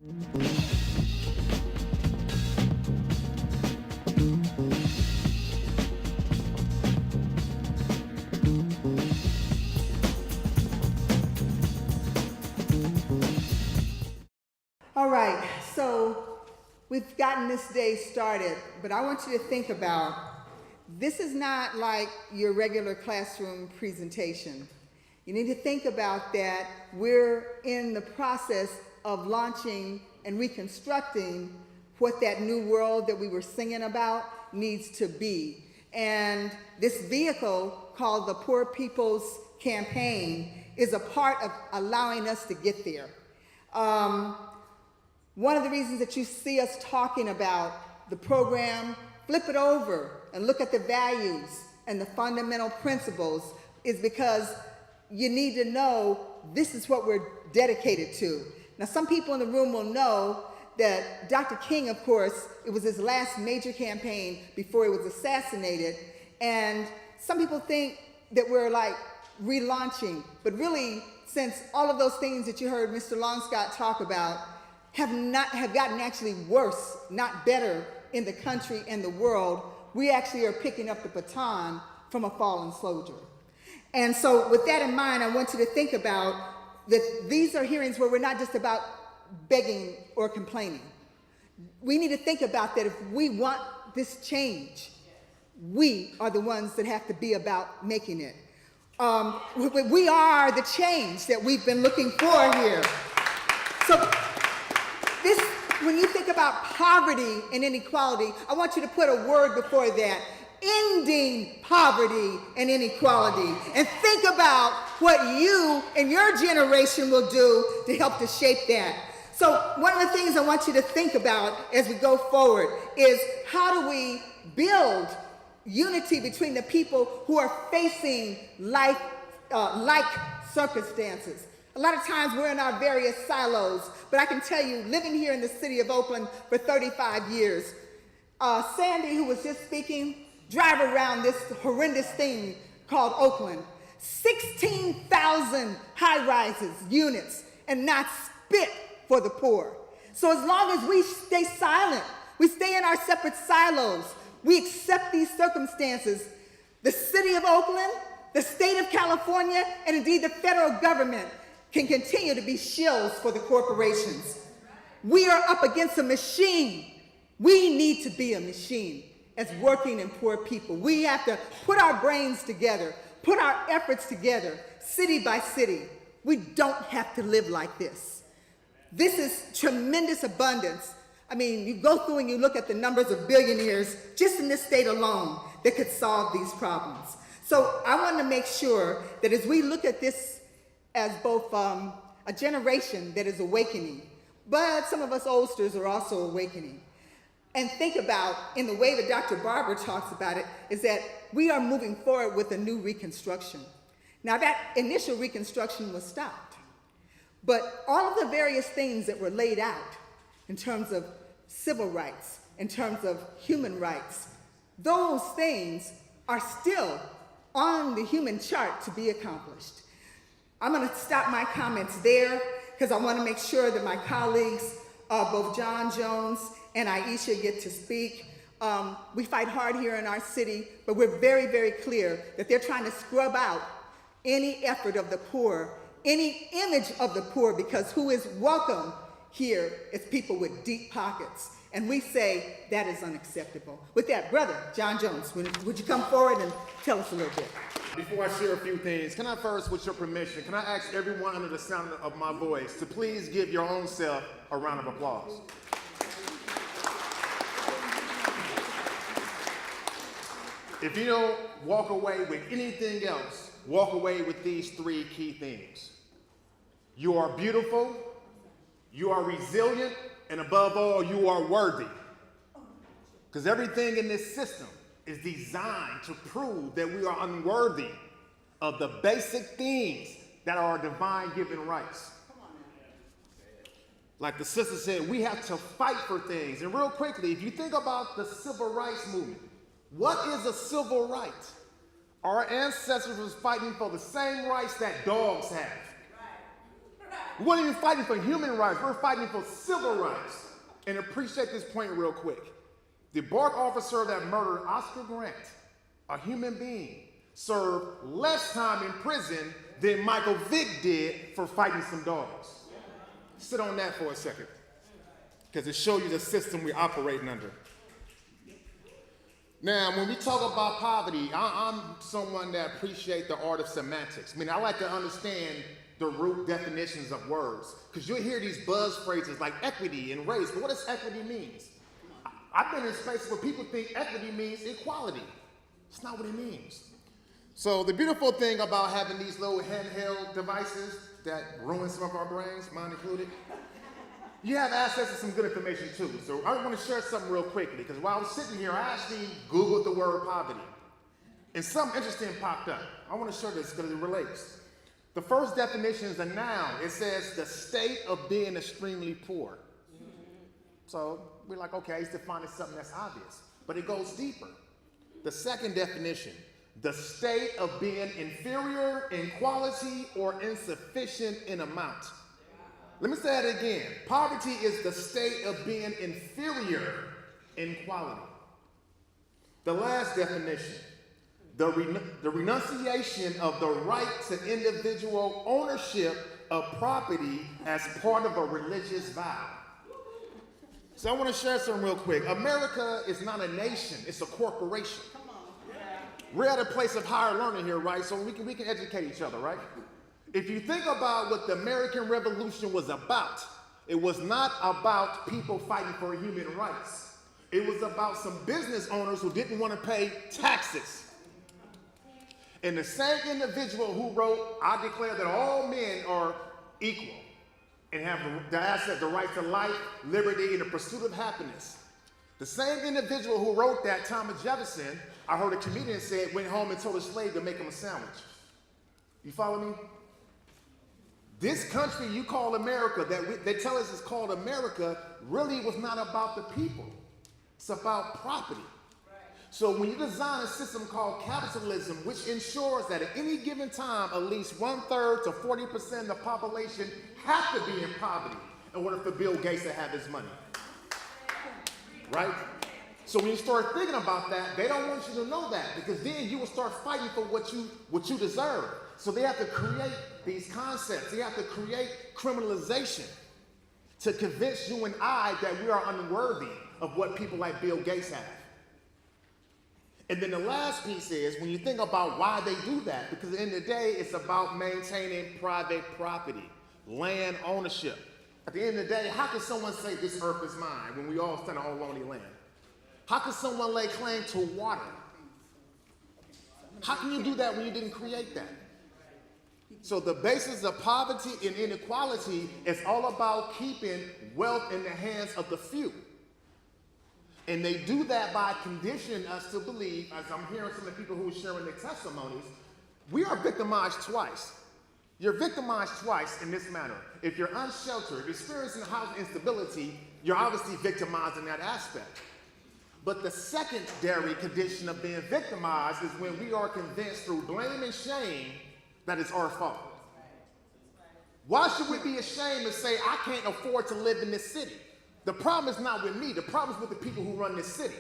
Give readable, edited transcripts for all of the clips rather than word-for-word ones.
All right, so we've gotten this day started, but I want you to think about, this is not like your regular classroom presentation. You need to think about that we're in the process of launching and reconstructing what that new world that we were singing about needs to be. And this vehicle called the Poor People's Campaign is a part of allowing us to get there. One of the reasons that you see us talking about the program, flip it over and look at the values and the fundamental principles, is because you need to know this is what we're dedicated to. Now, some people in the room will know that Dr. King, of course, it was his last major campaign before he was assassinated. And some people think that we're like relaunching, but really, since all of those things that you heard Mr. Longscott talk about have gotten actually worse, not better, in the country and the world, we actually are picking up the baton from a fallen soldier. And so with that in mind, I want you to think about that these are hearings where we're not just about begging or complaining. We need to think about that if we want this change, we are the ones that have to be about making it. We are the change that we've been looking for here. So this, when you think about poverty and inequality, I want you to put a word before that: ending poverty and inequality. And think about what you and your generation will do to help to shape that. So one of the things I want you to think about as we go forward is, how do we build unity between the people who are facing life like circumstances? A lot of times we're in our various silos, but I can tell you, living here in the city of Oakland for 35 years, Sandy, who was just speaking, drive around this horrendous thing called Oakland. 16,000 high-rises, units, and not spit for the poor. So as long as we stay silent, we stay in our separate silos, we accept these circumstances, the city of Oakland, the state of California, and indeed the federal government can continue to be shills for the corporations. We are up against a machine. We need to be a machine as working and poor people. We have to put our brains together, put our efforts together, city by city. We don't have to live like this. This is tremendous abundance. I mean, you go through and you look at the numbers of billionaires just in this state alone that could solve these problems. So I want to make sure that as we look at this as both a generation that is awakening, but some of us oldsters are also awakening. And think about, in the way that Dr. Barber talks about it, is that we are moving forward with a new reconstruction. Now, that initial reconstruction was stopped, but all of the various things that were laid out in terms of civil rights, in terms of human rights, those things are still on the human chart to be accomplished. I'm going to stop my comments there because I want to make sure that my colleagues, both John Jones and Aisha, get to speak. We fight hard here in our city, but we're very, very clear that they're trying to scrub out any effort of the poor, any image of the poor, because who is welcome here is people with deep pockets. And we say that is unacceptable. With that, brother, John Jones, would you come forward and tell us a little bit? Before I share a few things, can I first, with your permission, can I ask everyone under the sound of my voice to please give your own self a round of applause? If you don't walk away with anything else, walk away with these three key things. You are beautiful, you are resilient, and above all, you are worthy. Because everything in this system is designed to prove that we are unworthy of the basic things that are our divine given rights. Like the sister said, we have to fight for things. And real quickly, if you think about the civil rights movement, what is a civil right? Our ancestors was fighting for the same rights that dogs have. We weren't even fighting for human rights. We're fighting for civil rights. And appreciate this point real quick. The BARC officer that murdered Oscar Grant, a human being, served less time in prison than Michael Vick did for fighting some dogs. Sit on that for a second, because it shows you the system we're operating under. Now, when we talk about poverty, I'm someone that appreciates the art of semantics. I mean, I like to understand the root definitions of words, because you'll hear these buzz phrases like equity and race, but what does equity mean? I've been in spaces where people think equity means equality. It's not what it means. So the beautiful thing about having these little handheld devices that ruin some of our brains, mine included, you have access to some good information too. So I want to share something real quickly, because while I was sitting here, I actually Googled the word poverty. And something interesting popped up. I want to share this because it relates. The first definition is a noun. It says the state of being extremely poor. So we're like, okay, it's defined as something that's obvious. But it goes deeper. The second definition, the state of being inferior in quality or insufficient in amount. Let me say that again. Poverty is the state of being inferior in quality. The last definition, the renunciation of the right to individual ownership of property as part of a religious vow. So I want to share something real quick. America is not a nation, it's a corporation. We're at a place of higher learning here, right? So we can educate each other, right? If you think about what the American Revolution was about, it was not about people fighting for human rights. It was about some business owners who didn't want to pay taxes. And the same individual who wrote, I declare that all men are equal and have the asset, the right to life, liberty, and the pursuit of happiness. The same individual who wrote that, Thomas Jefferson, I heard a comedian say, went home and told a slave to make him a sandwich. You follow me? This country you call America, that they tell us is called America, really was not about the people. It's about property. So when you design a system called capitalism, which ensures that at any given time, at least 1/3 to 40% of the population have to be in poverty in order for Bill Gates to have his money. Right? So when you start thinking about that, they don't want you to know that, because then you will start fighting for what you deserve. So they have to create these concepts. They have to create criminalization to convince you and I that we are unworthy of what people like Bill Gates have. And then the last piece is, when you think about why they do that, because at the end of the day, it's about maintaining private property, land ownership. At the end of the day, how can someone say this earth is mine when we all stand on our lonely land? How can someone lay claim to water? How can you do that when you didn't create that? So the basis of poverty and inequality is all about keeping wealth in the hands of the few. And they do that by conditioning us to believe, as I'm hearing some of the people who are sharing their testimonies, we are victimized twice. You're victimized twice in this manner. If you're unsheltered, experiencing housing instability, you're obviously victimized in that aspect. But the secondary condition of being victimized is when we are convinced through blame and shame that it's our fault. Why should we be ashamed to say, I can't afford to live in this city? The problem is not with me. The problem is with the people who run this city.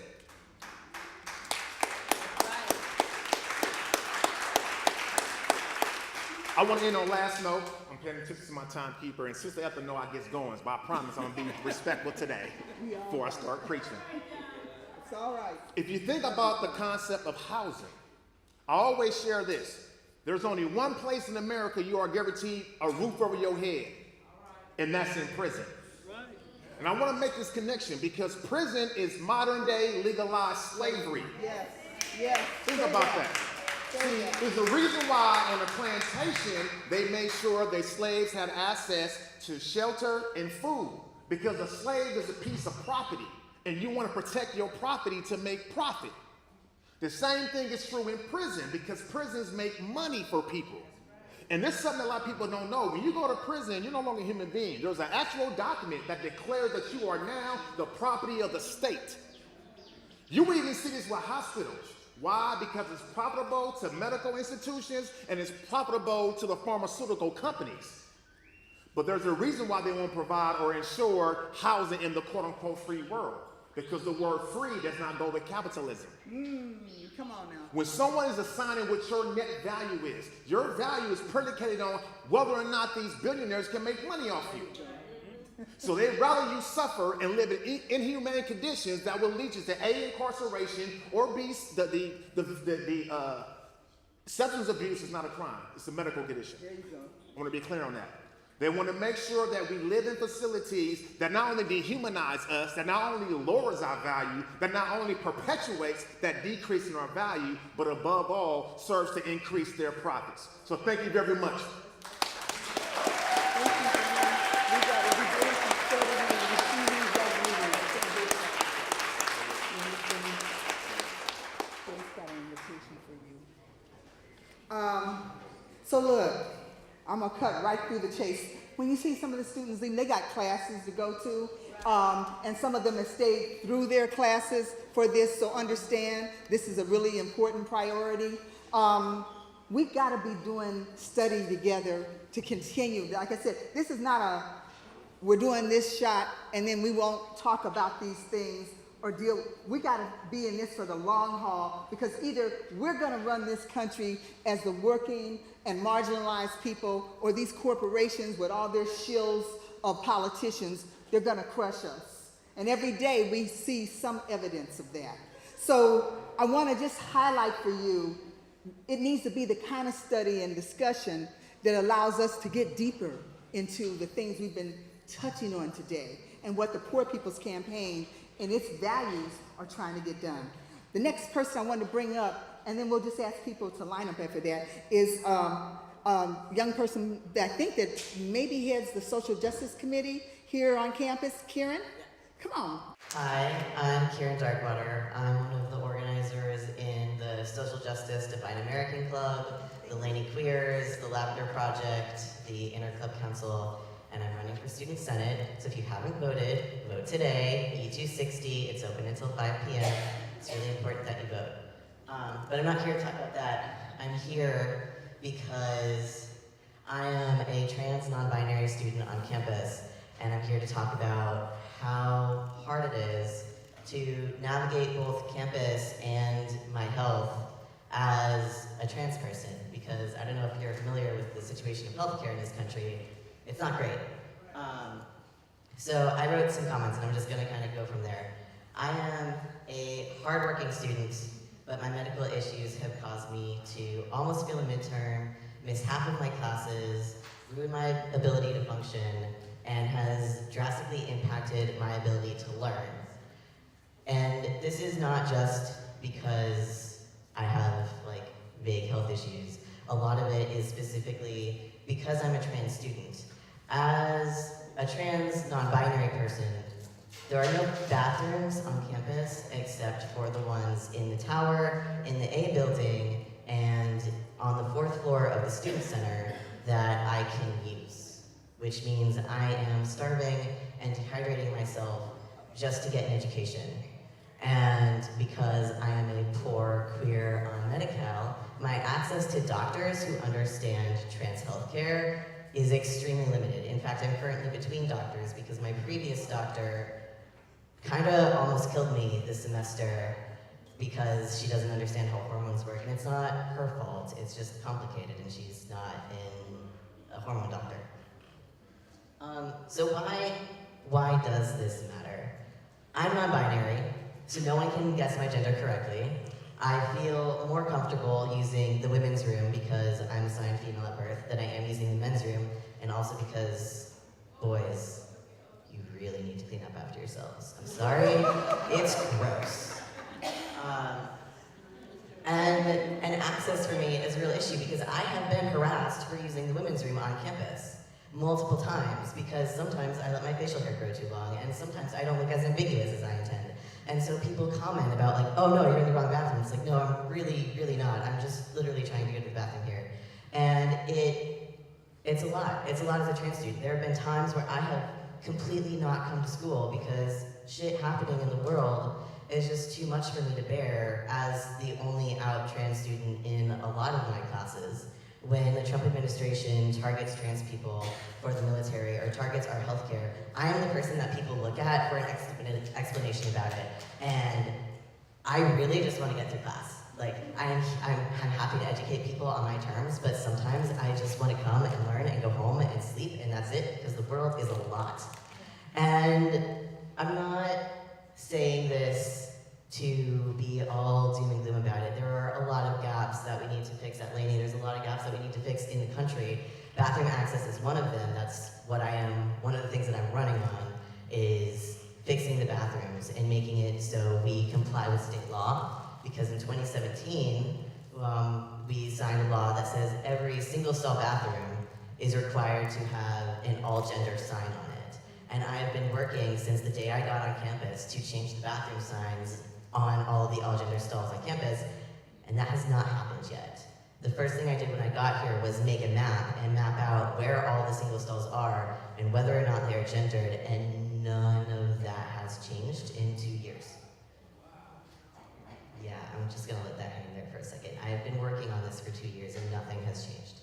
I want to end on last note. I'm paying attention to my timekeeper, and Sister Ethel know I get going, but I promise I'm going to be respectful today before I start preaching. It's all right. If you think about the concept of housing, I always share this. There's only one place in America you are guaranteed a roof over your head, and that's in prison. And I want to make this connection because prison is modern day legalized slavery. Yes, yes. Think about that. See, there's a reason why on a plantation they made sure their slaves had access to shelter and food, because a slave is a piece of property and you want to protect your property to make profit. The same thing is true in prison, because prisons make money for people. And this is something a lot of people don't know. When you go to prison, you're no longer a human being. There's an actual document that declares that you are now the property of the state. You will even see this with hospitals. Why? Because it's profitable to medical institutions and it's profitable to the pharmaceutical companies. But there's a reason why they won't provide or ensure housing in the quote-unquote free world. Because the word free does not go with capitalism. Come on now. When someone is assigning what your net value is, your value is predicated on whether or not these billionaires can make money off you. So they'd rather you suffer and live in inhumane conditions that will lead you to A, incarceration, or B, the substance abuse is not a crime. It's a medical condition. There you go. I want to be clear on that. They want to make sure that we live in facilities that not only dehumanize us, that not only lowers our value, that not only perpetuates that decrease in our value, but above all, serves to increase their profits. So thank you very much. So look, I'm gonna cut right through the chase. When you see some of the students, they got classes to go to, and some of them have stayed through their classes for this, so understand this is a really important priority. We've gotta be doing study together to continue. Like I said, this is not we're doing this shot and then we won't talk about these things or deal. We got to be in this for the long haul, because either we're going to run this country as the working and marginalized people, or these corporations with all their shills of politicians, they're going to crush us. And every day we see some evidence of that. So I want to just highlight for you, it needs to be the kind of study and discussion that allows us to get deeper into the things we've been touching on today and what the Poor People's Campaign and its values are trying to get done. The next person I want to bring up, and then we'll just ask people to line up after that, is a young person that I think that maybe heads the Social Justice Committee here on campus. Kieran, come on. Hi, I'm Kieran Darkwater. I'm one of the organizers in the Social Justice Define American Club, the Laney Queers, the Lavender Project, the Interclub Council, and I'm running for Student Senate. So if you haven't voted, vote today, E260. It's open until 5 p.m. It's really important that you vote. But I'm not here to talk about that. I'm here because I am a trans non-binary student on campus, and I'm here to talk about how hard it is to navigate both campus and my health as a trans person, because I don't know if you're familiar with the situation of healthcare in this country. It's not great. So I wrote some comments, and I'm just gonna kind of go from there. I am a hardworking student, but my medical issues have caused me to almost fail a midterm, miss half of my classes, ruin my ability to function, and has drastically impacted my ability to learn. And this is not just because I have like vague health issues. A lot of it is specifically because I'm a trans student. As a trans non-binary person, there are no bathrooms on campus except for the ones in the tower, in the A building, and on the 4th floor of the student center that I can use, which means I am starving and dehydrating myself just to get an education. And because I am a poor queer on Medi-Cal, my access to doctors who understand trans healthcare is extremely limited. In fact, I'm currently between doctors because my previous doctor kind of almost killed me this semester because she doesn't understand how hormones work. And it's not her fault, it's just complicated, and she's not a hormone doctor. So why does this matter? I'm non-binary, so no one can guess my gender correctly. I feel more comfortable using the women's room because I'm assigned female at birth than I am using the men's room, and also because, boys, you really need to clean up after yourselves. I'm sorry, it's gross. And access for me is a real issue because I have been harassed for using the women's room on campus multiple times because sometimes I let my facial hair grow too long, and sometimes I don't look as ambiguous as I intend. And so people comment about like, oh no, you're in the wrong bathroom. It's like, no, I'm really, really not. I'm just literally trying to go to the bathroom here. And it's a lot. It's a lot as a trans student. There have been times where I have completely not come to school because shit happening in the world is just too much for me to bear as the only out trans student in a lot of my classes. when the Trump administration targets trans people for the military or targets our healthcare, I am the person that people look at for an explanation about it. And I really just want to get through class. Like, I'm happy to educate people on my terms, but sometimes I just want to come and learn and go home and sleep, and that's it, because the world is a lot. And I'm not saying this to be all doom and gloom about it. There are a lot of gaps that we need to fix at Laney. There's a lot of gaps that we need to fix in the country. Bathroom access is one of them. That's what one of the things that I'm running on is fixing the bathrooms and making it so we comply with state law. Because in 2017, we signed a law that says every single stall bathroom is required to have an all gender sign on it. And I have been working since the day I got on campus to change the bathroom signs on all of the all-gender stalls on campus, and that has not happened yet. The first thing I did when I got here was make a map and map out where all the single stalls are and whether or not they're gendered, and none of that has changed in 2 years. Yeah, I'm just gonna let that hang there for a second. I have been working on this for 2 years and nothing has changed.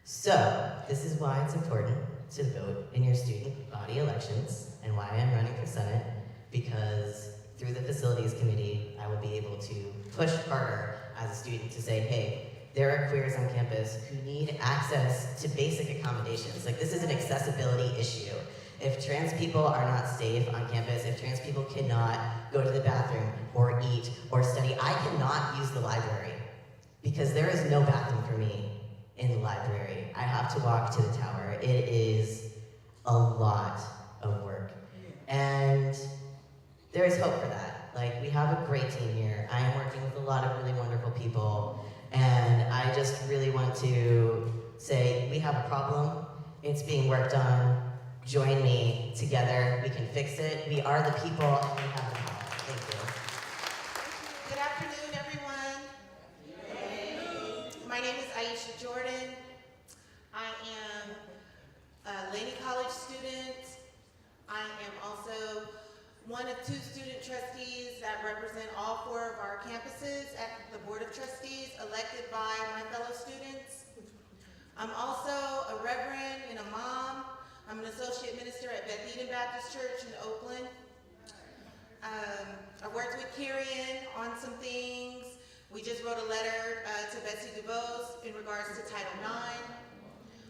So, this is why it's important to vote in your student body elections and why I'm running for Senate, because through the facilities committee, I will be able to push harder as a student to say, hey, there are queers on campus who need access to basic accommodations. Like, this is an accessibility issue. If trans people are not safe on campus, if trans people cannot go to the bathroom or eat or study, I cannot use the library because there is no bathroom for me in the library. I have to walk to the tower. It is a lot of work. And there is hope for that. Like, we have a great team here. I am working with a lot of really wonderful people, and I just really want to say, we have a problem. It's being worked on. Join me. Together, we can fix it. We are the people, and we have the power. Thank you. Good afternoon, everyone. My name is Aisha Jordan. I am a Laney College student. I am also one of 2 student trustees that represent all 4 of our campuses at the Board of Trustees, elected by my fellow students. I'm also a reverend and a mom. I'm an associate minister at Beth Eden Baptist Church in Oakland. I worked with Kyrian on some things. We just wrote a letter to Betsy DuBose in regards to Title IX.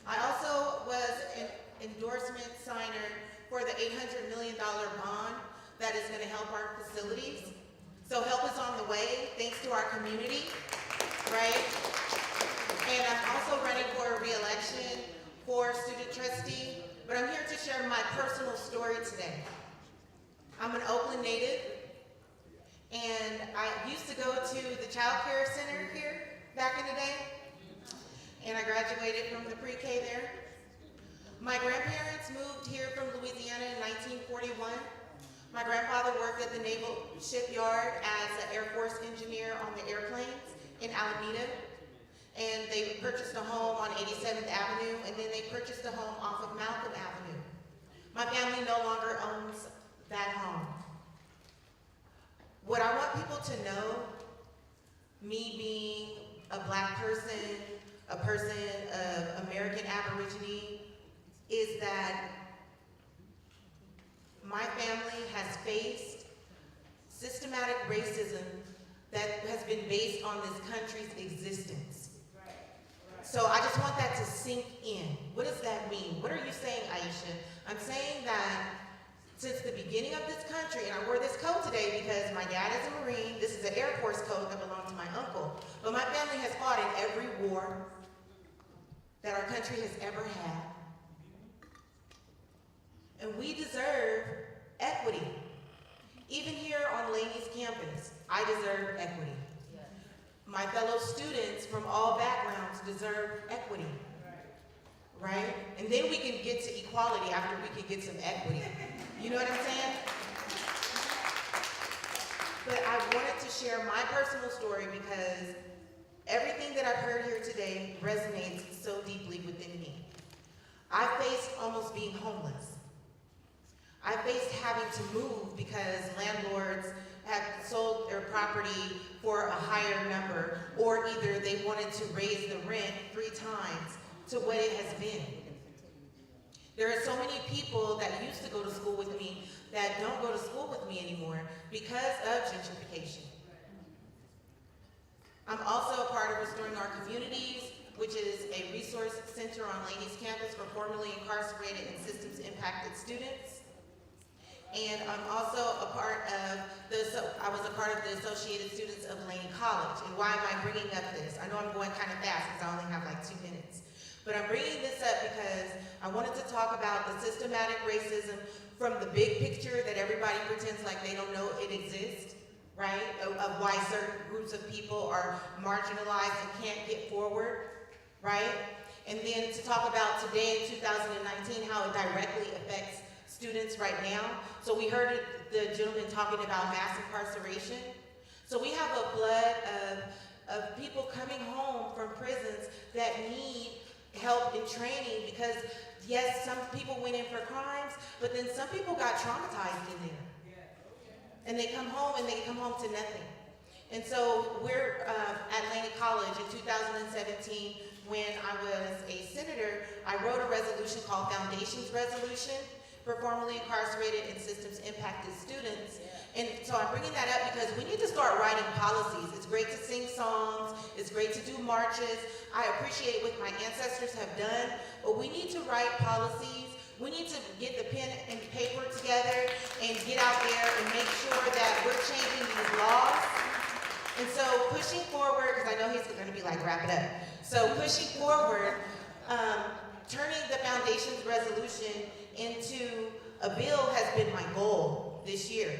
I also was an endorsement signer for the $800 million bond that is going to help our facilities. So help is on the way, thanks to our community, right? And I'm also running for a re-election for student trustee, but I'm here to share my personal story today. I'm an Oakland native, and I used to go to the child care center here back in the day, and I graduated from the pre-K there. My grandparents moved here from Louisiana in 1941. My grandfather worked at the Naval Shipyard as an Air Force engineer on the airplanes in Alameda. And they purchased a home on 87th Avenue, and then they purchased a home off of Malcolm Avenue. My family no longer owns that home. What I want people to know, me being a Black person, a person of American Aborigine, is that my family has faced systematic racism that has been based on this country's existence. So I just want that to sink in. What does that mean? What are you saying, Aisha? I'm saying that since the beginning of this country, and I wore this coat today because my dad is a Marine, this is an Air Force coat that belonged to my uncle, but my family has fought in every war that our country has ever had. And we deserve equity. Even here on Laney's campus, I deserve equity. My fellow students from all backgrounds deserve equity, right? And then we can get to equality after we can get some equity. You know what I'm saying? But I wanted to share my personal story because everything that I've heard here today resonates so deeply within me. I faced almost being homeless. I faced having to move because landlords have sold their property for a higher number, or either they wanted to raise the rent 3 times to what it has been. There are so many people that used to go to school with me that don't go to school with me anymore because of gentrification. I'm also a part of Restoring Our Communities, which is a resource center on Laney's campus for formerly incarcerated and systems impacted students. And I'm also a part of I was a part of the Associated Students of Laney College. And why am I bringing up this? I know I'm going kind of fast because I only have like 2 minutes. But I'm bringing this up because I wanted to talk about the systematic racism from the big picture that everybody pretends like they don't know it exists, right? Of why certain groups of people are marginalized and can't get forward, right? And then to talk about today in 2019, how it directly affects students right now. So we heard the gentleman talking about mass incarceration. So we have a flood of people coming home from prisons that need help in training because, yes, some people went in for crimes, but then some people got traumatized in there. And they come home and they come home to nothing. And so we're at Laney College in 2017, when I was a senator, I wrote a resolution called Foundations Resolution for formerly incarcerated and systems impacted students. And so I'm bringing that up because we need to start writing policies. It's great to sing songs, it's great to do marches. I appreciate what my ancestors have done, but we need to write policies. We need to get the pen and paper together and get out there and make sure that we're changing these laws. And so pushing forward, because I know he's gonna be like, wrap it up. So pushing forward, turning the Foundations Resolution into a bill has been my goal this year.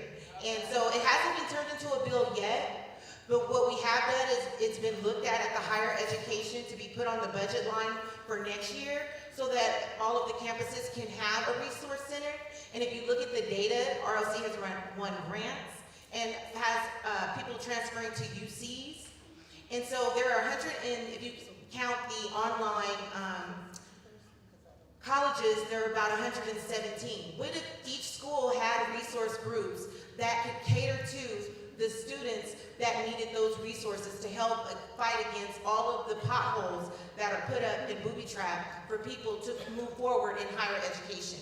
And so it hasn't been turned into a bill yet, but what we have done is it's been looked at the higher education to be put on the budget line for next year so that all of the campuses can have a resource center. And if you look at the data, RLC has won grants and has people transferring to UCs. And so there are 100, and if you count the online colleges, there are about 117. What if each school had resource groups that could cater to the students that needed those resources to help fight against all of the potholes that are put up and booby-trapped for people to move forward in higher education,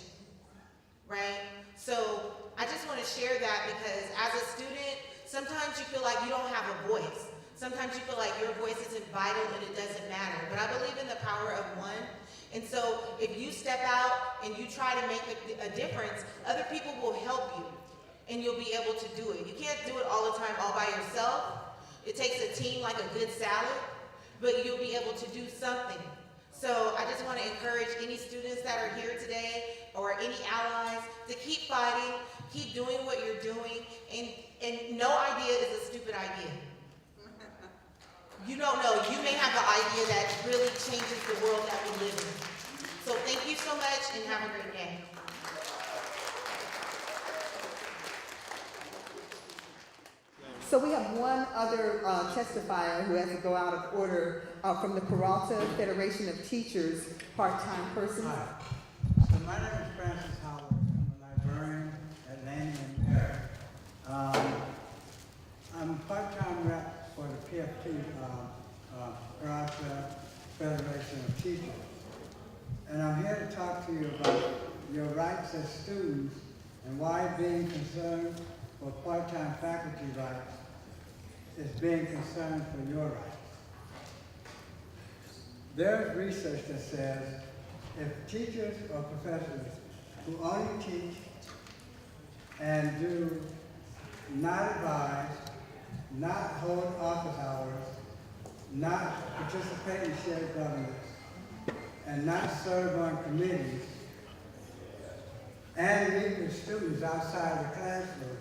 right? So I just want to share that because as a student, sometimes you feel like you don't have a voice. Sometimes you feel like your voice isn't vital and it doesn't matter. But I believe in the power of one. And so if you step out and you try to make a difference, other people will help you and you'll be able to do it. You can't do it all the time all by yourself. It takes a team like a good salad, but you'll be able to do something. So I just want to encourage any students that are here today or any allies to keep fighting, keep doing what you're doing, and no idea is a stupid idea. You don't know. You may have the idea that really changes the world that we live in. So thank you so much and have a great day. So we have one other testifier who has to go out of order from the Peralta Federation of Teachers, part-time persons. Hi. So my name is Francis Howard. I'm a librarian at Laney and Perry. I'm a part-time rep for the PFT, Peralta Federation of Teachers. And I'm here to talk to you about your rights as students and why being concerned for part-time faculty rights is being concerned for your rights. There's research that says if teachers or professors who only teach and do not advise, not hold office hours, not participate in shared governance, and not serve on committees, and meet with students outside the classroom,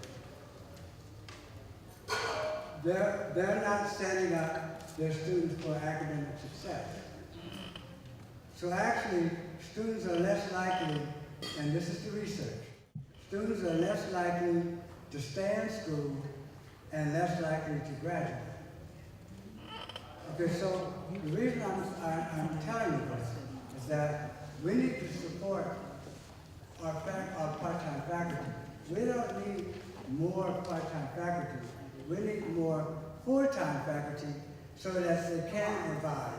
they're not setting up their students for academic success. So actually, students are less likely, and this is the research, students are less likely to stay in school and less likely to graduate. Okay, so the reason I'm telling you this is that we need to support our part-time faculty. We don't need more part-time faculty. We need more full-time faculty so that they can advise,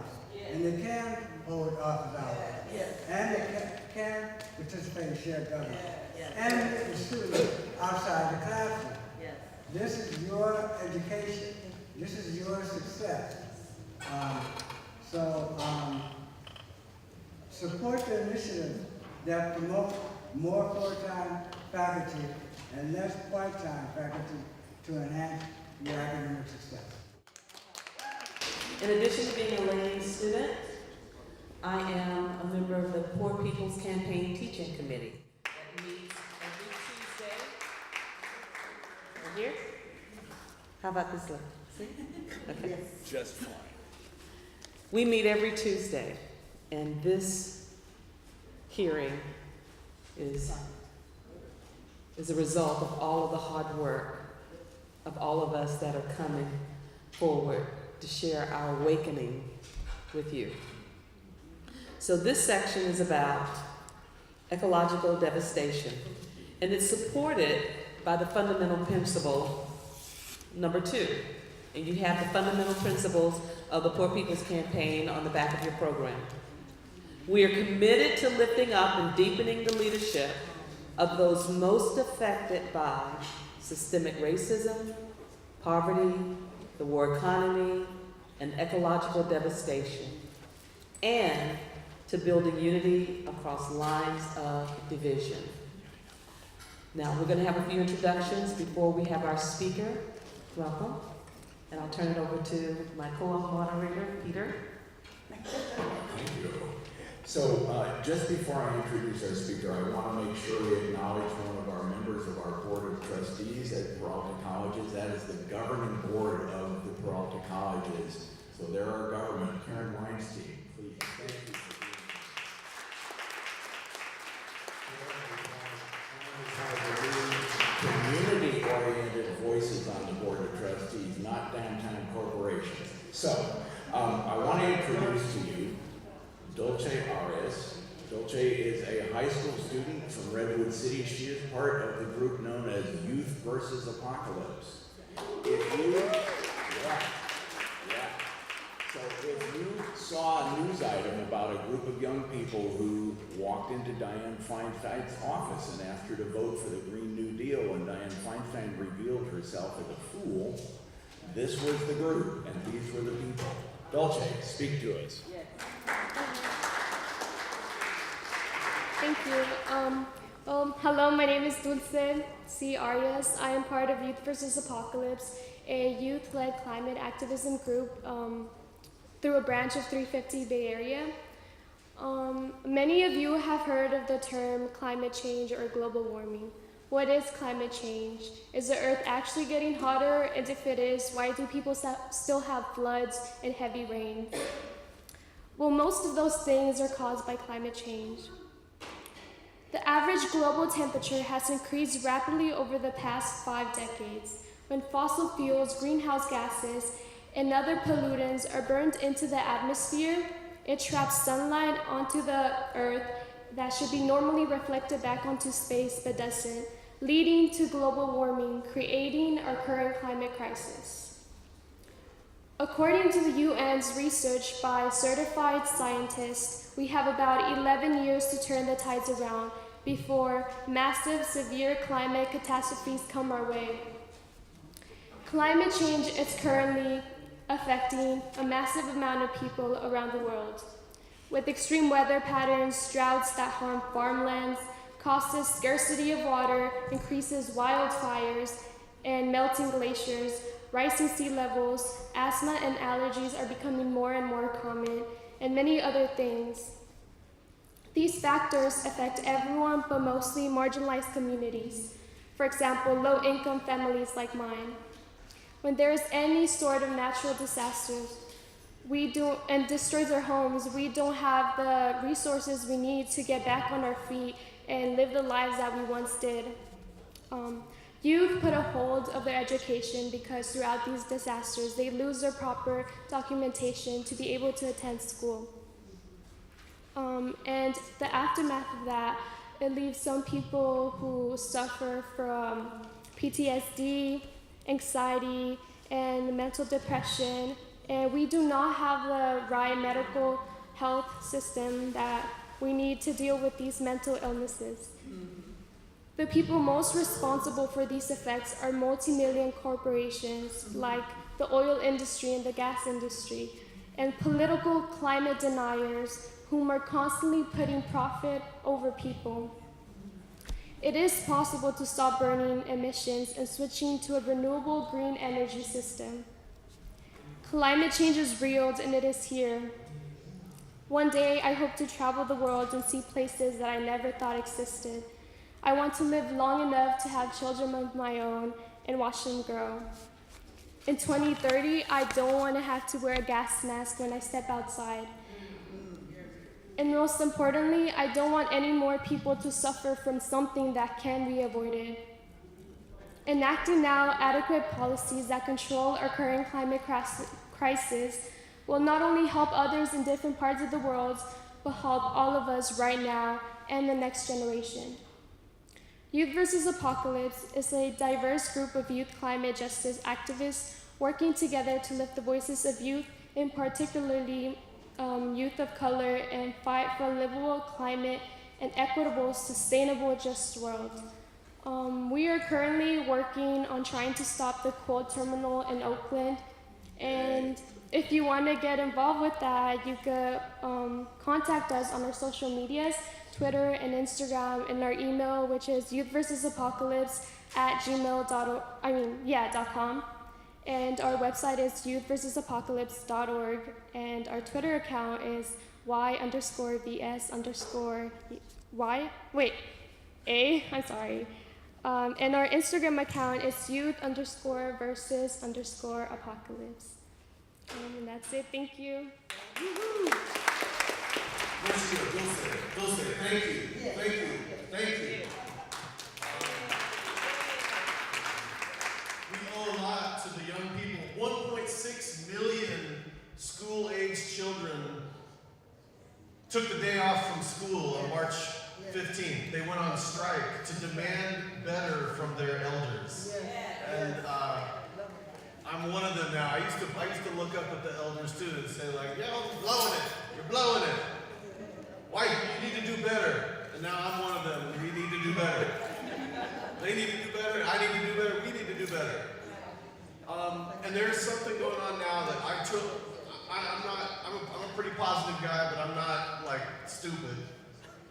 and they can hold office hours, and they can participate in shared government, and the students outside the classroom. This is your education. This is your success. Support the initiatives that promote more full-time faculty and less part-time faculty to enhance your academic success. In addition to being a Laney student, I am a member of the Poor People's Campaign Teaching Committee that meets every Tuesday. Right here? How about this one? See? Okay. Just fine. We meet every Tuesday, and this hearing is a result of all of the hard work of all of us that are coming forward to share our awakening with you. So this section is about ecological devastation, and it's supported by the fundamental principle number 2. And you have the fundamental principles of the Poor People's Campaign on the back of your program. We are committed to lifting up and deepening the leadership of those most affected by systemic racism, poverty, the war economy, and ecological devastation, and to building unity across lines of division. Now, we're going to have a few introductions before we have our speaker. Welcome. And I'll turn it over to my co-moderator, Peter. Thank you. So just before I introduce our speaker, I want to make sure we acknowledge one of our members of our Board of Trustees at Peralta Colleges. That is the governing board of the Peralta Colleges. So they're our government. Karen Weinstein, please. Thank you for being here. Community-oriented voices on the Board of Trustees, not downtown corporations. So I want to introduce to you Dulce Arias. Dulce is a high school student from Redwood City. She is part of the group known as Youth versus Apocalypse. So if you saw a news item about a group of young people who walked into Dianne Feinstein's office and asked her to vote for the Green New Deal, and Dianne Feinstein revealed herself as a fool, this was the group, and these were the people. Dulce, speak to us. Yes. Thank you. Hello, my name is Dulce C. Arias. I am part of Youth versus Apocalypse, a youth-led climate activism group through a branch of 350 Bay Area. Many of you have heard of the term climate change or global warming. What is climate change? Is the earth actually getting hotter? And if it is, why do people still have floods and heavy rain? Well, most of those things are caused by climate change. The average global temperature has increased rapidly over the past 5 decades. When fossil fuels, greenhouse gases, and other pollutants are burned into the atmosphere, it traps sunlight onto the earth that should be normally reflected back onto space but doesn't, leading to global warming, creating our current climate crisis. According to the UN's research by certified scientists, we have about 11 years to turn the tides around before massive, severe climate catastrophes come our way. Climate change is currently affecting a massive amount of people around the world, with extreme weather patterns, droughts that harm farmlands, causes scarcity of water, increases wildfires, and melting glaciers, rising sea levels, asthma and allergies are becoming more and more common, and many other things. These factors affect everyone, but mostly marginalized communities. For example, low-income families like mine. When there is any sort of natural disaster and destroys our homes, we don't have the resources we need to get back on our feet and live the lives that we once did. Youth put a hold of their education because throughout these disasters, they lose their proper documentation to be able to attend school. And the aftermath of that, it leaves some people who suffer from PTSD, anxiety, and mental depression, and we do not have the right medical health system that we need to deal with these mental illnesses. The people most responsible for these effects are multi-million corporations like the oil industry and the gas industry, and political climate deniers whom are constantly putting profit over people. It is possible to stop burning emissions and switching to a renewable green energy system. Climate change is real and it is here. One day, I hope to travel the world and see places that I never thought existed. I want to live long enough to have children of my own and watch them grow. In 2030, I don't want to have to wear a gas mask when I step outside. And most importantly, I don't want any more people to suffer from something that can be avoided. Enacting now adequate policies that control our current climate crisis will not only help others in different parts of the world, but help all of us right now and the next generation. Youth vs. Apocalypse is a diverse group of youth climate justice activists working together to lift the voices of youth, in particularly youth of color, and fight for a livable climate and equitable, sustainable, just world. We are currently working on trying to stop the coal terminal in Oakland, and if you want to get involved with that, you could contact us on our social medias, Twitter and Instagram, and our email, which is youthversusapocalypse@gmail.com. And our website is youthversusapocalypse.org, and our Twitter account is and our Instagram account is youth_versus_apocalypse. And that's it. Thank you. Dulce, thank you. We owe a lot to the young people. 1.6 million school-aged children took the day off from school on March 15th. They went on strike to demand better from their elders. And I'm one of them now. I used to look up at the elders too and say like, yo, you're blowing it. Why, you need to do better. And now I'm one of them. We need to do better. They need to do better. I need to do better. We need to do better. And there's something going on now that I'm a pretty positive guy, but I'm not like stupid.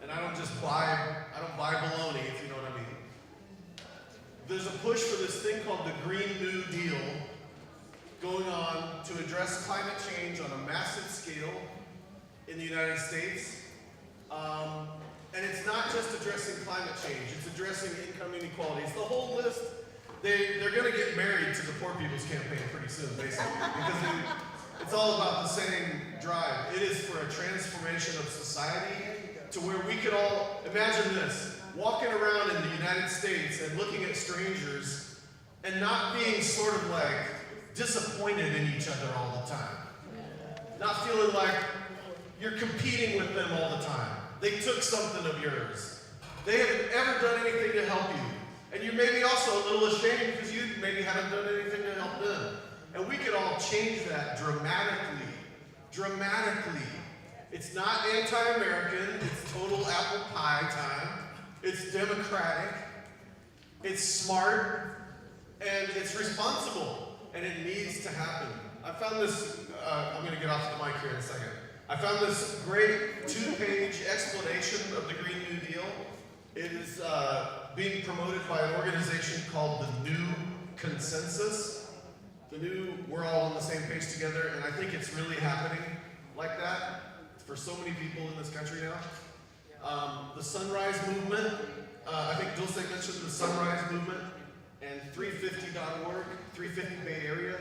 And I don't buy baloney, if you know what I mean. There's a push for this thing called the Green New Deal going on to address climate change on a massive scale in the United States. And it's not just addressing climate change, it's addressing income inequality. It's the whole list. They're gonna get married to the Poor People's Campaign pretty soon, basically, because it's all about the same drive. It is for a transformation of society to where we could all, imagine this, walking around in the United States and looking at strangers and not being sort of like disappointed in each other all the time. Not feeling like you're competing with them all the time. They took something of yours. They haven't ever done anything to help you. And you're maybe also a little ashamed because you maybe haven't done anything to help them. And we could all change that dramatically. Dramatically. It's not anti-American, it's total apple pie time. It's democratic, it's smart, and it's responsible. And it needs to happen. I found this, I'm gonna get off the mic here in a second. I found this great 2-page explanation of the Green New Deal. It is being promoted by an organization called the New Consensus. We're all on the same page together, and I think it's really happening like that for so many people in this country now. The Sunrise Movement, I think Dulce mentioned the Sunrise Movement, and 350.org, 350 Bay Area.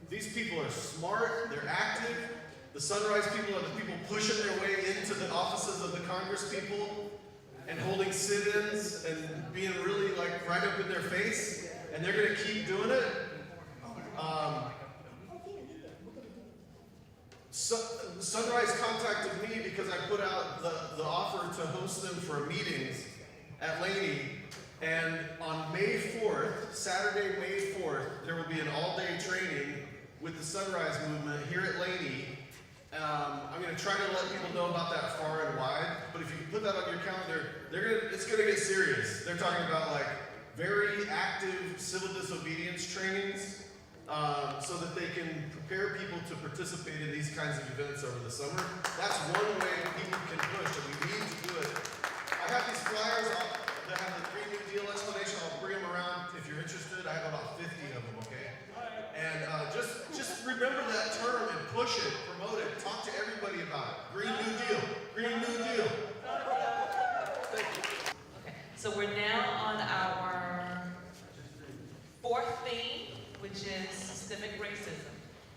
These people are smart, they're active. The Sunrise people are the people pushing their way into the offices of the Congress people and holding sit-ins and being really like right up in their face, and they're gonna keep doing it. Sunrise contacted me because I put out the offer to host them for meetings at Laney And on May 4th, Saturday, May 4th, there will be an all-day training with the Sunrise Movement here at Laney. I'm going to try to let people know about that far and wide, but if you can put that on your calendar, it's going to get serious. They're talking about like very active civil disobedience trainings so that they can prepare people to participate in these kinds of events over the summer. That's one way people can push, and we need to do it. I have these flyers that have the Green New Deal explanation. I'll bring them around if you're interested. I have about 50 of them, okay? And just remember that term and push it, promote it, talk to everybody about it. Green New Deal, Green New Deal. Thank you. Okay, so we're now on our fourth theme, which is systemic racism.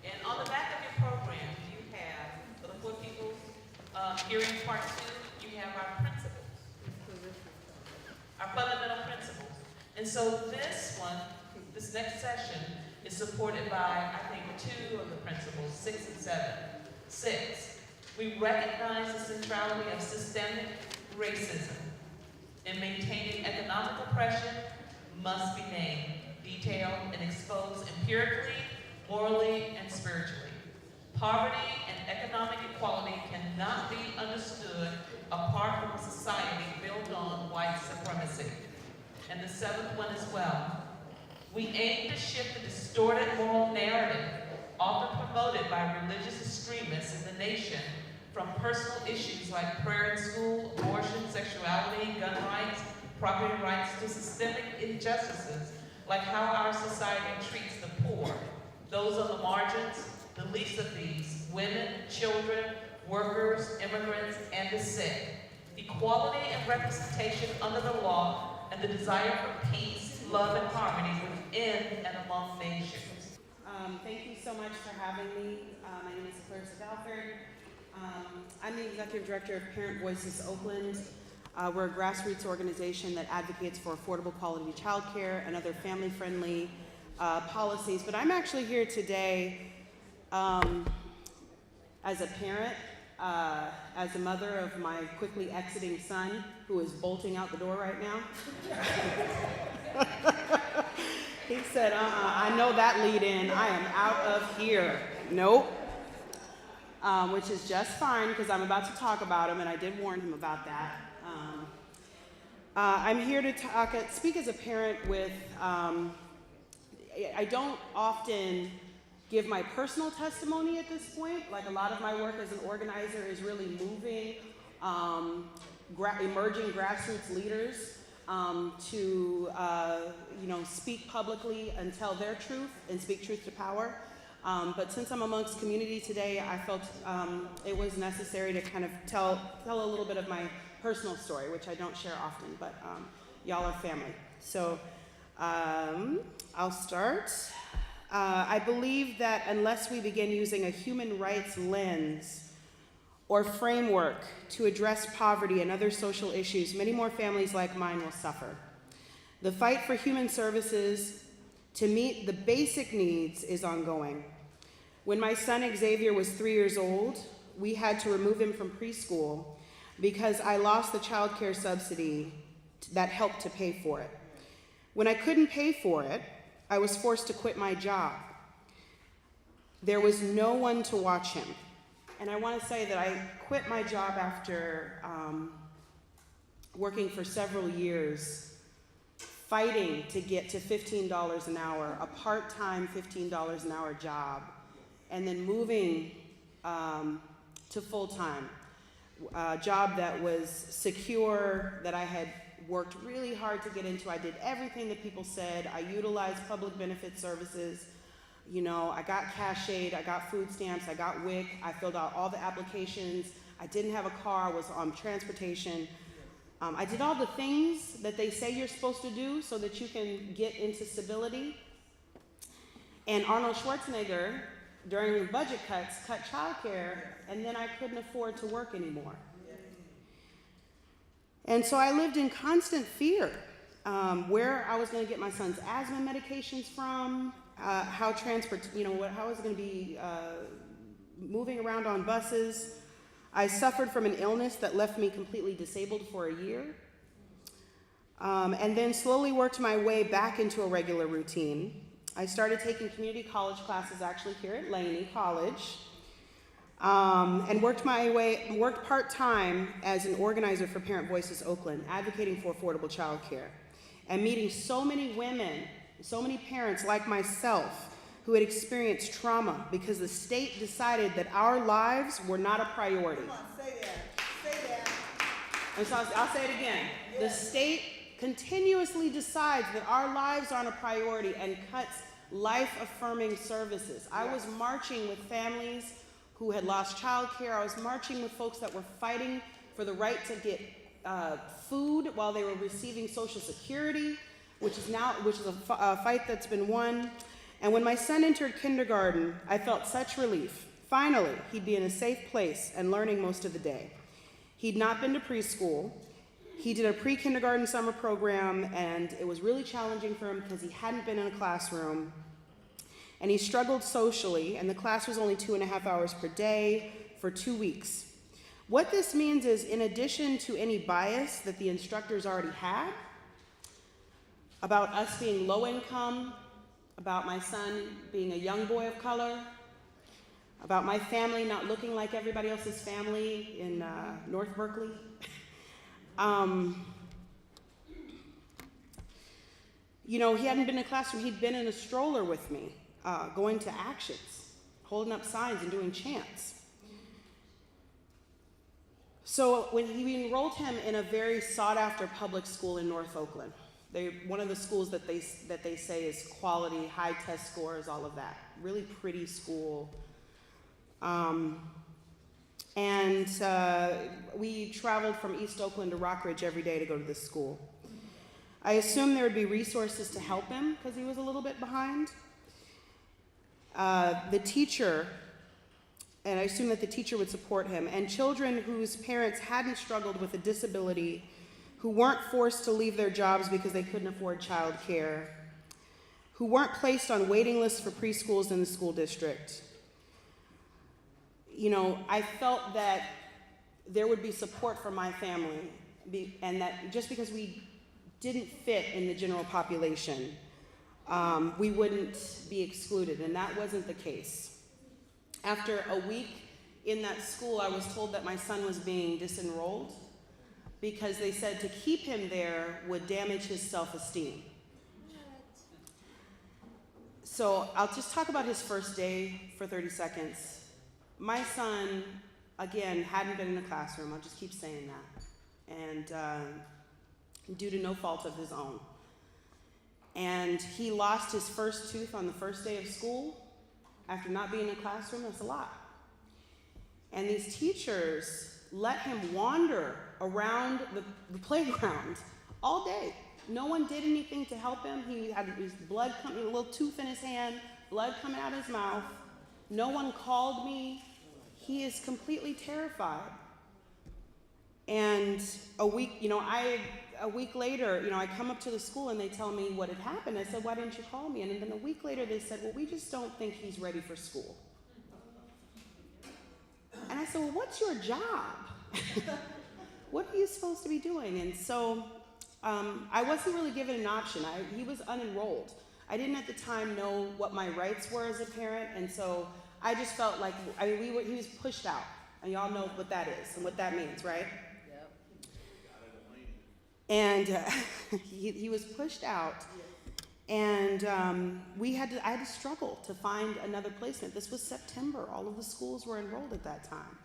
And on the back of your program, you have, for the poor people's hearing part 2, you have our principles, our fundamental principles. And so this next session is supported by, I think, 2 of the principles, 6 and 7. 6, we recognize the centrality of systemic racism, and maintaining economic oppression must be named, detailed, and exposed empirically, morally, and spiritually. Poverty and economic equality cannot be understood apart from a society built on white supremacy. And the 7th one as well. We aim to shift the distorted moral narrative often promoted by religious extremists in the nation from personal issues like prayer in school, abortion, sexuality, gun rights, property rights, to systemic injustices like how our society treats the poor, those on the margins, the least of these, women, children, workers, immigrants, and the sick. Equality and representation under the law and the desire for peace, love, and harmony within and among nations. Thank you so much for having me. My name is Clarissa Balford. I'm the Executive Director of Parent Voices Oakland. We're a grassroots organization that advocates for affordable quality childcare and other family-friendly policies. But I'm actually here today as a parent, as a mother of my quickly exiting son, who is bolting out the door right now. He said, I know that lead in, I am out of here. Nope. Which is just fine, because I'm about to talk about him, and I did warn him about that. I'm here to speak as a parent with, I don't often give my personal testimony at this point. Like, a lot of my work as an organizer is really moving emerging grassroots leaders to speak publicly and tell their truth and speak truth to power. But since I'm amongst community today, I felt it was necessary to kind of tell a little bit of my personal story, which I don't share often, but y'all are family. So I'll start. I believe that unless we begin using a human rights lens or framework to address poverty and other social issues, many more families like mine will suffer. The fight for human services to meet the basic needs is ongoing. When my son Xavier was 3 years old, we had to remove him from preschool because I lost the child care subsidy that helped to pay for it. When I couldn't pay for it, I was forced to quit my job. There was no one to watch him. And I want to say that I quit my job after working for several years, fighting to get to $15 an hour, a part-time $15 an hour job, and then moving to full-time, a job that was secure, that I had worked really hard to get into. I did everything that people said. I utilized public benefit services. You know, I got cash aid, I got food stamps, I got WIC, I filled out all the applications. I didn't have a car, I was on transportation. I did all the things that they say you're supposed to do so that you can get into stability. And Arnold Schwarzenegger, during the budget cuts, cut childcare, and then I couldn't afford to work anymore. And so I lived in constant fear, where I was gonna get my son's asthma medications from, how I was going to be moving around on buses. I suffered from an illness that left me completely disabled for a year. And then slowly worked my way back into a regular routine. I started taking community college classes actually here at Laney College, and worked part-time as an organizer for Parent Voices Oakland, advocating for affordable childcare, and meeting so many women, so many parents like myself who had experienced trauma because the state decided that our lives were not a priority. Come on, say that. Say that. And so I'll say it again. Yes. The state continuously decides that our lives aren't a priority and cuts life-affirming services. I was marching with families who had lost childcare. I was marching with folks that were fighting for the right to get food while they were receiving Social Security, which is a fight that's been won. And when my son entered kindergarten, I felt such relief. Finally, he'd be in a safe place and learning most of the day. He'd not been to preschool. He did a pre-kindergarten summer program, and it was really challenging for him because he hadn't been in a classroom. And he struggled socially, and the class was only 2.5 hours per day for 2 weeks. What this means is, in addition to any bias that the instructors already had about us being low income, about my son being a young boy of color, about my family not looking like everybody else's family in North Berkeley. You know, he hadn't been in a classroom, he'd been in a stroller with me, going to actions, holding up signs and doing chants. So when we enrolled him in a very sought-after public school in North Oakland, one of the schools that they say is quality, high test scores, all of that. Really pretty school. We traveled from East Oakland to Rockridge every day to go to this school. I assumed there would be resources to help him because he was a little bit behind. The teacher, and I assumed that the teacher would support him, and children whose parents hadn't struggled with a disability, who weren't forced to leave their jobs because they couldn't afford childcare, who weren't placed on waiting lists for preschools in the school district. You know, I felt that there would be support for my family, and that just because we didn't fit in the general population, we wouldn't be excluded, and that wasn't the case. After a week in that school, I was told that my son was being disenrolled because they said to keep him there would damage his self-esteem. So I'll just talk about his first day for 30 seconds. My son, again, hadn't been in a classroom. I'll just keep saying that. And due to no fault of his own. And he lost his first tooth on the first day of school after not being in a classroom. That's a lot. And these teachers let him wander around the playground all day. No one did anything to help him. He had his blood coming, a little tooth in his hand, blood coming out of his mouth. No one called me. He is completely terrified. And a week later, I come up to the school and they tell me what had happened. I said, why didn't you call me? And then a week later they said, well, we just don't think he's ready for school. And I said, well, what's your job? What are you supposed to be doing? And so I wasn't really given an option. He was unenrolled. I didn't at the time know what my rights were as a parent, and so I just felt like, he was pushed out. And y'all know what that is and what that means, right? Yep. And he was pushed out, and I had to struggle to find another placement. This was September. All of the schools were enrolled at that time.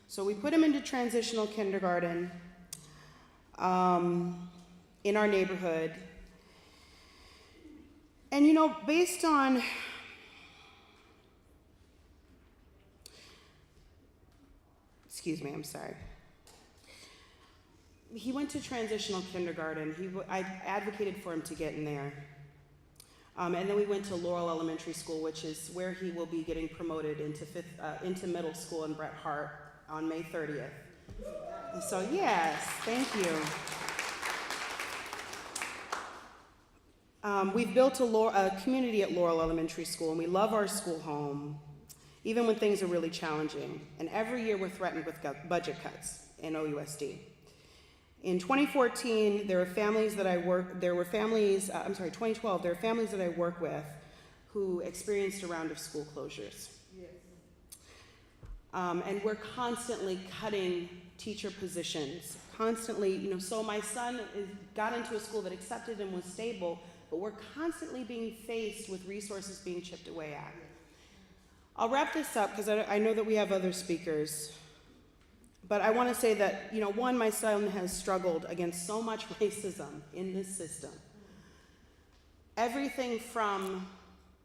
So we put him into transitional kindergarten in our neighborhood. And based on excuse me, I'm sorry. He went to transitional kindergarten. I advocated for him to get in there. And then we went to Laurel Elementary School, which is where he will be getting promoted into middle school in Bret Harte on May 30th. And so yes, thank you. We've built a community at Laurel Elementary School, and we love our school home, even when things are really challenging. And every year we're threatened with budget cuts in OUSD. In 2014, there were families that I work. There were families. 2012. There were families that I work with who experienced a round of school closures. Yes. And we're constantly cutting teacher positions. Constantly, so my son got into a school that accepted him, was stable, but we're constantly being faced with resources being chipped away at. I'll wrap this up because I know that we have other speakers. But I want to say that, one, my son has struggled against so much racism in this system. Everything from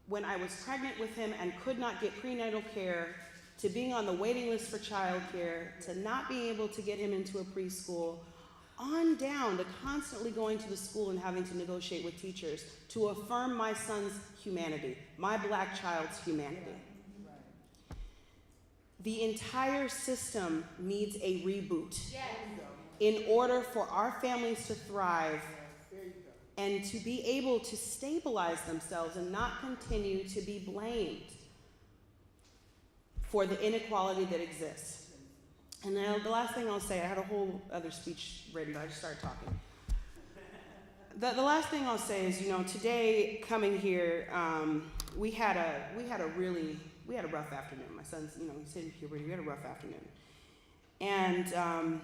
when I was pregnant with him and could not get prenatal care, to being on the waiting list for childcare, to not being able to get him into a preschool, on down to constantly going to the school and having to negotiate with teachers to affirm my son's humanity, my black child's humanity. The entire system needs a reboot in order for our families to thrive and to be able to stabilize themselves and not continue to be blamed for the inequality that exists. And now the last thing I'll say, I had a whole other speech written, but I just started talking. The last thing I'll say is, today coming here, we had a rough afternoon. My son's, he's in puberty. We had a rough afternoon. And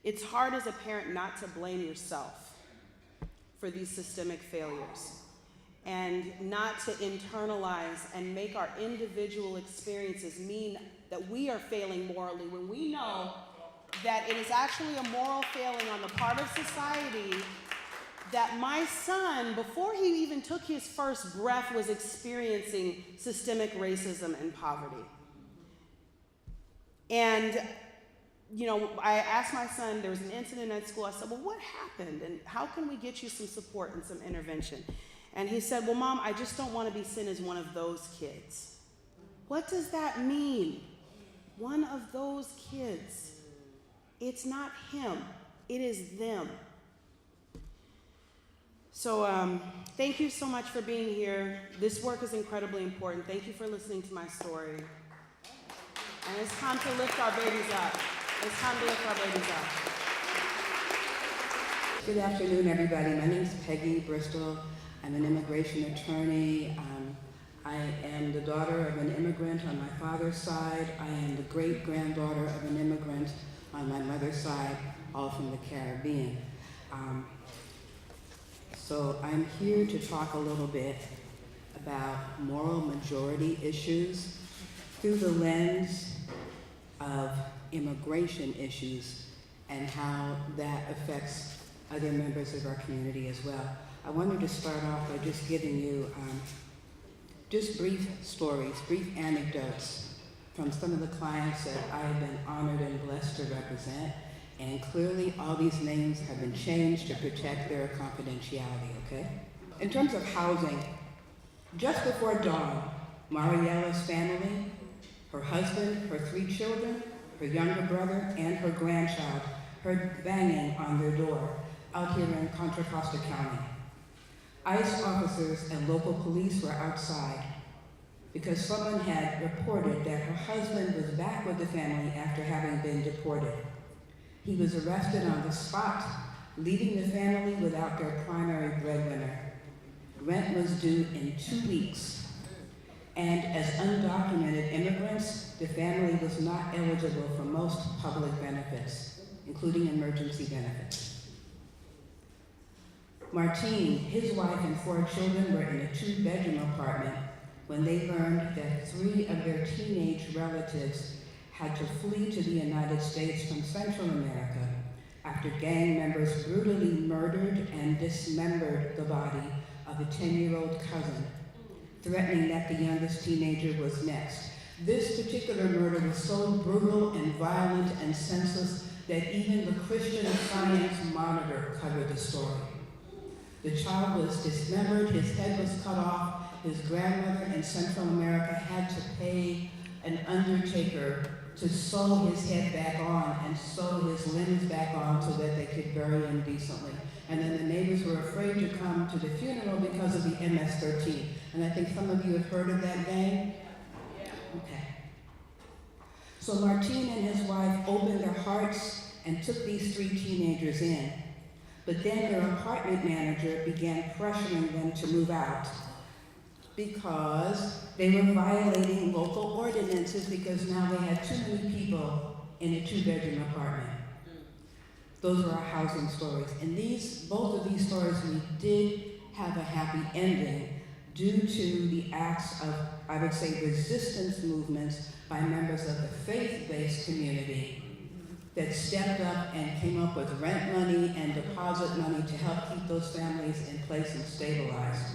it's hard as a parent not to blame yourself for these systemic failures and not to internalize and make our individual experiences mean that we are failing morally when we know that it is actually a moral failing on the part of society that my son, before he even took his first breath, was experiencing systemic racism and poverty. And, I asked my son, there was an incident at school. I said, well, what happened? And how can we get you some support and some intervention? And he said, well, Mom, I just don't want to be seen as one of those kids. What does that mean? One of those kids. It's not him. It is them. So thank you so much for being here. This work is incredibly important. Thank you for listening to my story. And it's time to lift our babies up. It's time to lift our babies up. Good afternoon, everybody. My name is Peggy Bristol. I'm an immigration attorney. I am the daughter of an immigrant on my father's side. I am the great-granddaughter of an immigrant on my mother's side, all from the Caribbean. So I'm here to talk a little bit about moral majority issues through the lens of immigration issues and how that affects other members of our community as well. I wanted to start off by just giving you just brief stories, brief anecdotes from some of the clients that I have been honored and blessed to represent. And clearly all these names have been changed to protect their confidentiality, okay? In terms of housing, just before dawn, Mariella's family, her husband, her 3 children, her younger brother, and her grandchild heard banging on their door out here in Contra Costa County. ICE officers and local police were outside because someone had reported that her husband was back with the family after having been deported. He was arrested on the spot, leaving the family without their primary breadwinner. Rent was due in 2 weeks. And as undocumented immigrants, the family was not eligible for most public benefits, including emergency benefits. Martine, his wife, and 4 children were in a 2-bedroom apartment when they learned that 3 of their teenage relatives had to flee to the United States from Central America after gang members brutally murdered and dismembered the body of a 10-year-old cousin, threatening that the youngest teenager was next. This particular murder was so brutal and violent and senseless that even the Christian Science Monitor covered the story. The child was dismembered, his head was cut off, his grandmother in Central America had to pay an undertaker to sew his head back on and sew his limbs back on so that they could bury him decently. And then the neighbors were afraid to come to the funeral because of the MS-13. And I think some of you have heard of that gang? Okay. So Martine and his wife opened their hearts and took these 3 teenagers in. But then their apartment manager began pressuring them to move out because they were violating local ordinances because now they had too many people in a 2-bedroom apartment. Those are our housing stories. And both of these stories, we did have a happy ending due to the acts of, I would say, resistance movements by members of the faith-based community that stepped up and came up with rent money and deposit money to help keep those families in place and stabilized.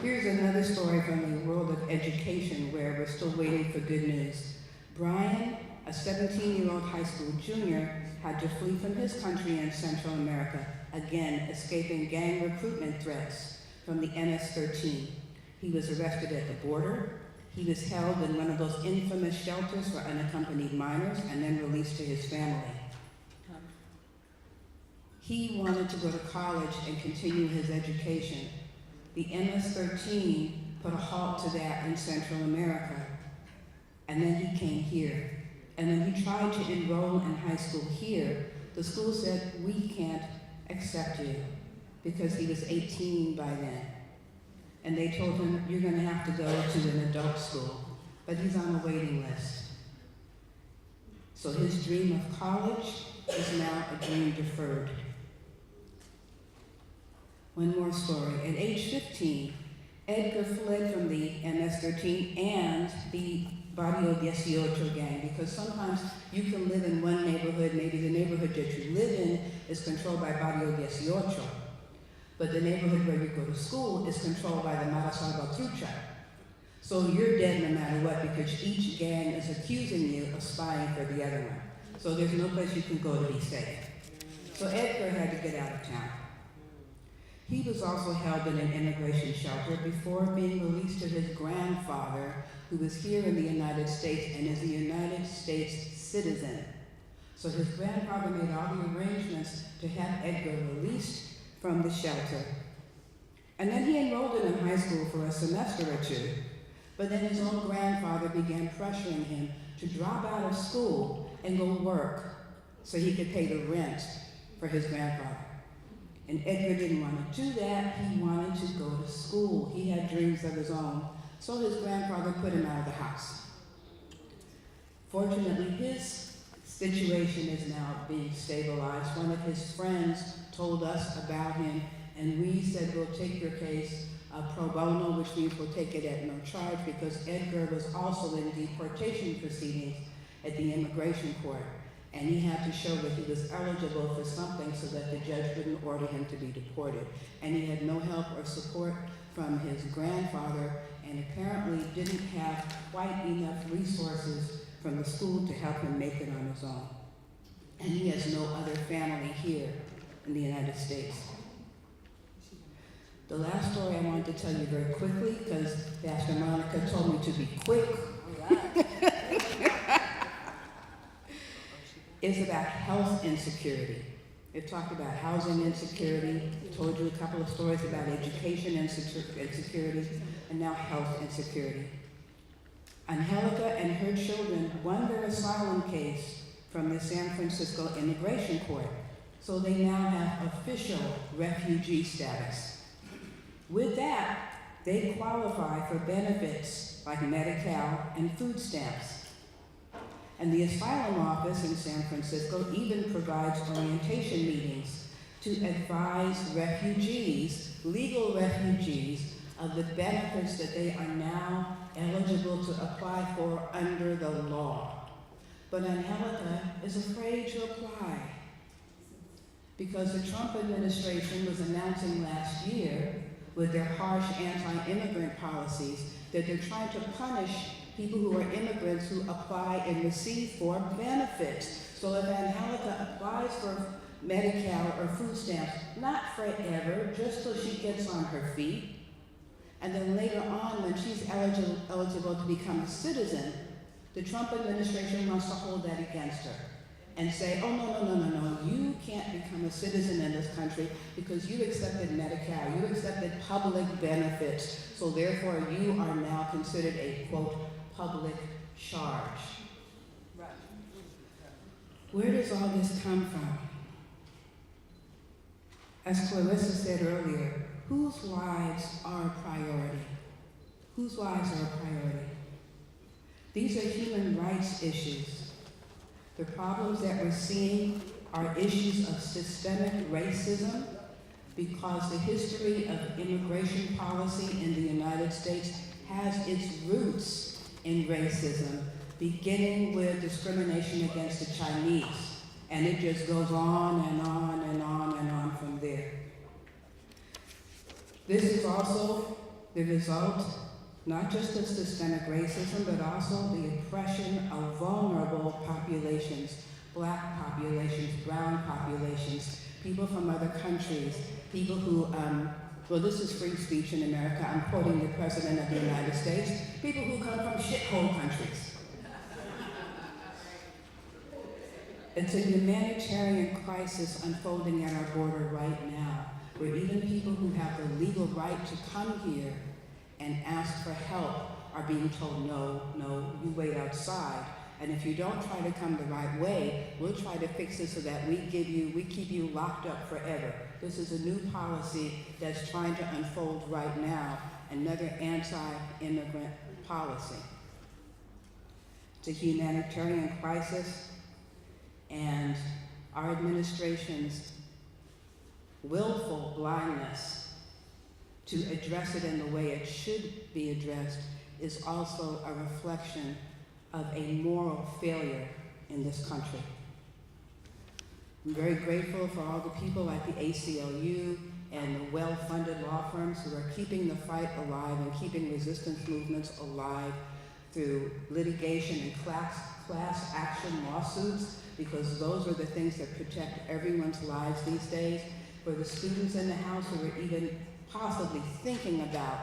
Here's another story from the world of education where we're still waiting for good news. Brian, a 17-year-old high school junior, had to flee from his country in Central America, again escaping gang recruitment threats from the MS-13. He was arrested at the border. He was held in one of those infamous shelters for unaccompanied minors and then released to his family. He wanted to go to college and continue his education. The MS-13 put a halt to that in Central America, and then he came here. And when he tried to enroll in high school here, the school said, we can't accept you, because he was 18 by then. And they told him, you're going to have to go to an adult school. But he's on a waiting list. So his dream of college is now a dream deferred. One more story. At age 15, Edgar fled from the MS-13 and the Barrio 18 gang, because sometimes you can live in one neighborhood, maybe the neighborhood that you live in is controlled by Barrio 18, but the neighborhood where you go to school is controlled by the Mara Salvatrucha. So you're dead no matter what, because each gang is accusing you of spying for the other one. So there's no place you can go to be safe. So Edgar had to get out of town. He was also held in an immigration shelter before being released to his grandfather, who was here in the United States and is a United States citizen. So his grandfather made all the arrangements to have Edgar released from the shelter. And then he enrolled him in high school for a semester or 2, but then his own grandfather began pressuring him to drop out of school and go work so he could pay the rent for his grandfather. And Edgar didn't want to do that. He wanted to go to school. He had dreams of his own. So his grandfather put him out of the house. Fortunately, his situation is now being stabilized. One of his friends told us about him, and we said, we'll take your case pro bono, which means we'll take it at no charge, because Edgar was also in deportation proceedings at the immigration court. And he had to show that he was eligible for something so that the judge wouldn't order him to be deported. And he had no help or support from his grandfather, and apparently didn't have quite enough resources from the school to help him make it on his own. And he has no other family here in the United States. The last story I wanted to tell you very quickly, because Pastor Monica told me to be quick, is about health insecurity. It talked about housing insecurity, told you a couple of stories about education insecurity, and now health insecurity. Angelica and her children won their asylum case from the San Francisco Immigration Court, so they now have official refugee status. With that, they qualify for benefits like Medi-Cal and food stamps. And the asylum office in San Francisco even provides orientation meetings to advise refugees, legal refugees, of the benefits that they are now eligible to apply for under the law. But Angelica is afraid to apply because the Trump administration was announcing last year with their harsh anti-immigrant policies that they're trying to punish people who are immigrants who apply and receive for benefits. So if Angelica applies for Medi-Cal or food stamps, not forever, just till she gets on her feet, and then later on when she's eligible to become a citizen, the Trump administration wants to hold that against her. and say, oh, no, you can't become a citizen in this country because you accepted Medicare, you accepted public benefits, so therefore you are now considered a, quote, public charge. Where does all this come from? As Clarissa said earlier, whose lives are a priority? Whose lives are a priority? These are human rights issues. The problems that we're seeing are issues of systemic racism because the history of immigration policy in the United States has its roots in racism, beginning with discrimination against the Chinese. And it just goes on and on and on and on from there. This is also the result not just of systemic racism, but also the oppression of vulnerable populations, black populations, brown populations, people from other countries, people who, well, this is free speech in America. I'm quoting the President of the United States, people who come from shithole countries. It's a humanitarian crisis unfolding at our border right now, where even people who have the legal right to come here and ask for help are being told, no, you wait outside. And if you don't try to come the right way, we'll try to fix it so that we keep you locked up forever. This is a new policy that's trying to unfold right now, another anti-immigrant policy. It's a humanitarian crisis, and our administration's willful blindness to address it in the way it should be addressed is also a reflection of a moral failure in this country. I'm very grateful for all the people like the ACLU and the well-funded law firms who are keeping the fight alive and keeping resistance movements alive through litigation and class action lawsuits, because those are the things that protect everyone's lives these days. For the students in the house who are even possibly thinking about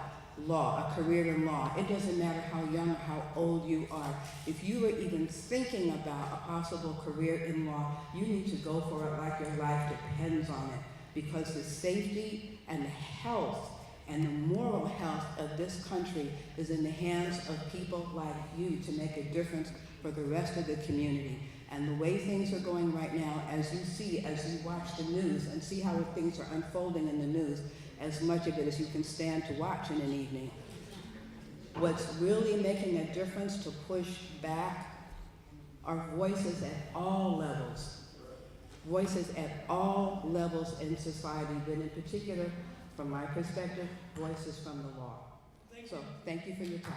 law, a career in law, it doesn't matter how young or how old you are. If you are even thinking about a possible career in law, you need to go for it like your life depends on it, because the safety and the health and the moral health of this country is in the hands of people like you to make a difference for the rest of the community. And the way things are going right now, as you watch the news and see how things are unfolding in the news, as much of it as you can stand to watch in an evening, what's really making a difference to push back are voices at all levels. Voices at all levels in society, but in particular, from my perspective, voices from the law. So, thank you for your time.